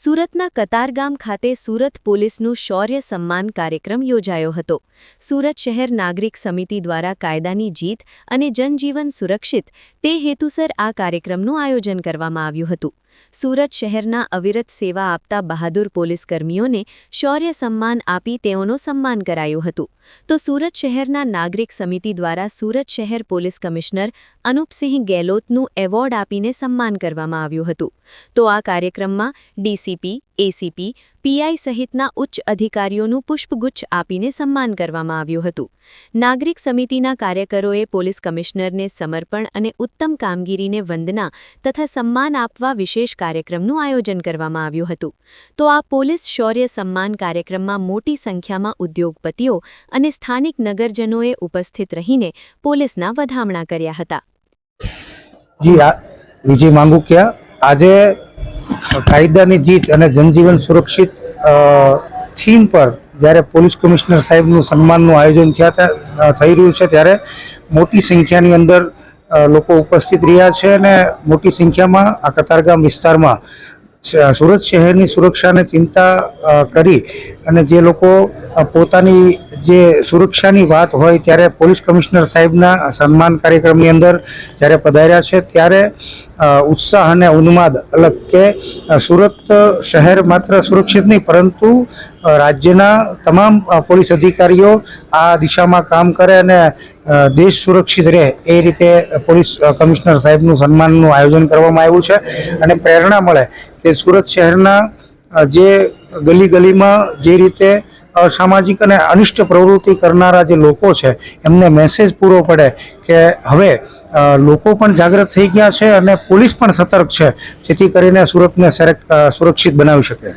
સુરતના કતારગામ ખાતે સુરત પોલીસનું શૌર્ય સન્માન કાર્યક્રમ યોજાયો હતો। સુરત શહેર નાગરિક સમિતિ દ્વારા કાયદાની જીત અને જનજીવન સુરક્ષિત તે હેતુસર આ કાર્યક્રમનું આયોજન કરવામાં આવ્યું હતું। સુરત શહેરના અવિરત સેવા આપતા બહાદુર પોલીસકર્મીઓને શૌર્ય સન્માન આપી તેઓનું સન્માન કરાયું હતું। તો સુરત શહેરના નાગરિક સમિતિ દ્વારા સુરત શહેર પોલીસ કમિશનર અનુપસિંહ ગેહલોતનું એવોર્ડ આપીને સન્માન કરવામાં આવ્યું હતું। તો આ કાર્યક્રમમાં ડીસીપી, એસીપી, પીઆઈ સહિતના ઉચ્ચ અધિકારીઓનું પુષ્પગુચ્છ આપીને સન્માન કરવામાં આવ્યું હતું। નાગરિક સમિતિના કાર્યકરોએ પોલીસ કમિશનરને સમર્પણ અને ઉત્તમ કામગીરીને વંદના તથા સન્માન આપવા વિશેષ કાર્યક્રમનું આયોજન કરવામાં આવ્યું હતું। તો આ પોલીસ શૌર્ય સન્માન કાર્યક્રમમાં મોટી સંખ્યામાં ઉદ્યોગપતિઓ અને સ્થાનિક નગરજનોએ ઉપસ્થિત રહીને પોલીસના વધામણા કર્યા હતા। જી વિજય માંગુકિયા આજે કાયદાની જીત અને જનજીવન સુરક્ષિત થીમ પર જ્યારે પોલીસ કમિશનર સાહેબનું સન્માનનું આયોજન થઈ રહ્યું છે ત્યારે મોટી સંખ્યાની અંદર લોકો ઉપસ્થિત રહ્યા છે અને મોટી સંખ્યામાં આ કતારગામ વિસ્તારમાં સુરત શહેરની સુરક્ષાને ચિંતા કરી અને જે લોકો પોતાની જે સુરક્ષાની વાત હોય ત્યારે પોલીસ કમિશનર સાહેબના સન્માન કાર્યક્રમની અંદર જ્યારે પધાર્યા છે ત્યારે ઉત્સાહ અને ઉન્માદ અલગ કે સુરત શહેર માત્ર સુરક્ષિત નહીં પરંતુ રાજ્યના તમામ પોલીસ અધિકારીઓ આ દિશામાં કામ કરે અને દેશ સુરક્ષિત રહે એ રીતે પોલીસ કમિશનર સાહેબનું સન્માનનું આયોજન કરવામાં આવ્યું છે। અને પ્રેરણા મળે કે સુરત શહેરના જે ગલી ગલીમાં જે રીતે અસામાજિક અને અનિષ્ટ પ્રવૃત્તિ કરનારા જે લોકો છે એમને મેસેજ પૂરો પડે કે હવે લોકો પણ જાગૃત થઈ ગયા છે અને પોલીસ પણ સતર્ક છે જેથી કરીને સુરતને સુરક્ષિત બનાવી શકે।